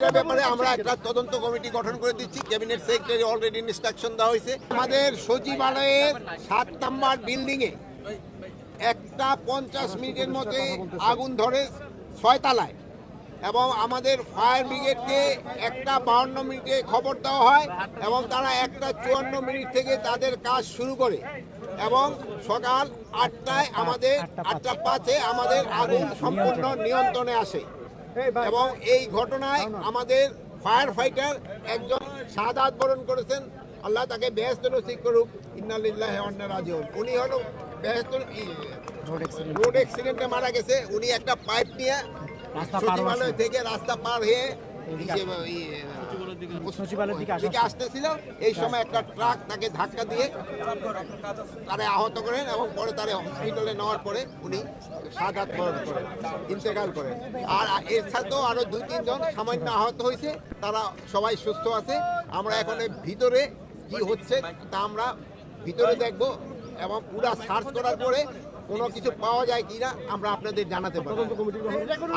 এটার ব্যাপারে আমরা একটা তদন্ত কমিটি গঠন করে দিচ্ছি। ক্যাবিনেট সেক্রেটারি অলরেডি ইনস্ট্রাকশন দেওয়া হয়েছে। আমাদের সচিবালয়ের 7 নম্বর বিল্ডিং এ একটা 50 মিনিটের মধ্যে আগুন ধরে 6 তলায়, এবং আমাদের ফায়ার ব্রিগেডকে একটা 52 মিনিটে খবর দেওয়া হয় এবং তারা একটা 54 মিনিট থেকে তাদের কাজ শুরু করে এবং সকাল 8টায় আমাদের 8:05 আমাদের আগুন সম্পূর্ণ নিয়ন্ত্রণে আসে। এবং এই ঘটনায় আমাদের ফায়ার ফাইটার একজন শাহাদাত বরণ করেছেন, আল্লাহ তাকে বেহেশত নসিব করুক, ইন্না লিল্লাহি ওয়া ইন্না ইলাইহি রাজিউন। উনি হলো বেহেশত রোড অ্যাক্সিডেন্টে মারা গেছে। উনি একটা পাইপ নিয়ে সচিবালয় থেকে রাস্তা পার হয়ে দিকে আসতেছিল, এই সময় একটা ট্রাক তাকে ধাক্কা দিয়ে তারা আহত করেন এবং পরে তারা হসপিটালে নেওয়ার পরে উনি শাহাদাত বরণ করেন, ইন্তেকাল করেন। আর এর সাথেও আরো 2-3 জন সামান্য আহত হয়েছে, তারা সবাই সুস্থ আছে। আমরা এখন ভিতরে কি হচ্ছে তা আমরা ভিতরে দেখব এবং পুরা সার্চ করার পরে কোনো কিছু পাওয়া যায় কিনা আমরা আপনাদের জানাতে পারবো।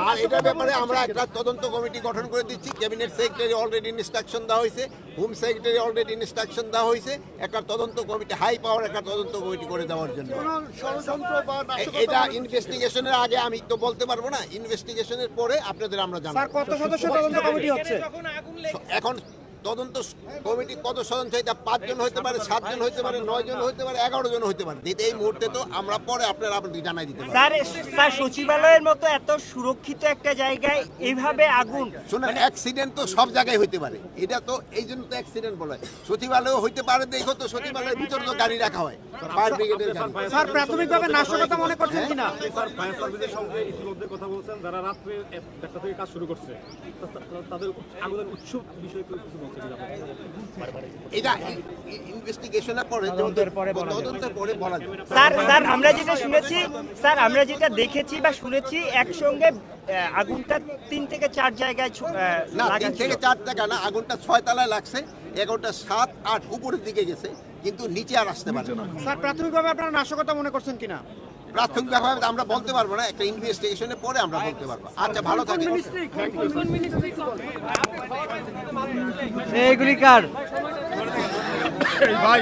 আর এটার ব্যাপারে আমরা একটা তদন্ত কমিটি গঠন করে দিচ্ছি। ক্যাবিনেট সেক্রেটারি অলরেডি ইনস্ট্রাকশন দেওয়া হয়েছে, হোম সেক্রেটারি অলরেডি ইনস্ট্রাকশন দেওয়া হয়েছে একটা তদন্ত কমিটি, হাই পাওয়ার একটা তদন্ত কমিটি করে দেওয়ার জন্য। এটা ইনভেস্টিগেশনের আগে আমি তো বলতে পারবো না, ইনভেস্টিগেশনের পরে আপনাদের আমরা জানাবো। কত সদস্য তদন্ত কমিটি হচ্ছে এখন? তদন্ত কমিটি কত সদস্য? এটা 5 জন হতে পারে, 7 জন হতে পারে, 9 জন হতে পারে, 11 জন হতে পারে। এই মুহূর্তে তো আমরা পরে আপনাদের জানাই দিতে পারবো। স্যার সচিবালয়ের মতো এত সুরক্ষিত একটা জায়গায় এইভাবে আগুন, শুনুন, অ্যাক্সিডেন্ট তো সব জায়গায় হইতে পারে, এটা তো এই জন্য তো অ্যাক্সিডেন্ট বলা হয়। সচিবালয় হইতে পারে, দেখো তো সচিবালয়ের ভিতরে তো গাড়ি রাখা হয়, ফায়ার ব্রিগেডের গাড়ি। স্যার প্রাথমিকভাবে নাশকতা মনে করছেন কিনা? স্যার ফায়ার সার্ভিসের সঙ্গে ইতিমধ্যে কথা বলছেন, যারা রাত্রে 1টা থেকে কাজ শুরু করছে তাদের আগুনের উৎস বিষয়ে কিছু বলছেন? এটা ইনভেস্টিগেশনের পরে, তদন্তের পরে বলা যাবে। স্যার আমরা যেটা দেখেছি বা শুনেছি, একসঙ্গে আগুনটা 3 থেকে 4 জায়গায় না, 3 থেকে 4 টাকা না, আগুনটা 6 তলায় লাগছে, 11টা 7, 8 উপরের দিকে গেছে, কিন্তু নিচে আর আসতে পারে না। স্যার প্রাথমিকভাবে আপনারা নাশকতা মনে করছেন কিনা? প্রাথমিকভাবে আমরা বলতে পারবো না, একটা ইনভেস্টিগেশনের পরে আমরা বলতে পারবো। আচ্ছা, ভালো থাকেন। এইগুলি কার ভাই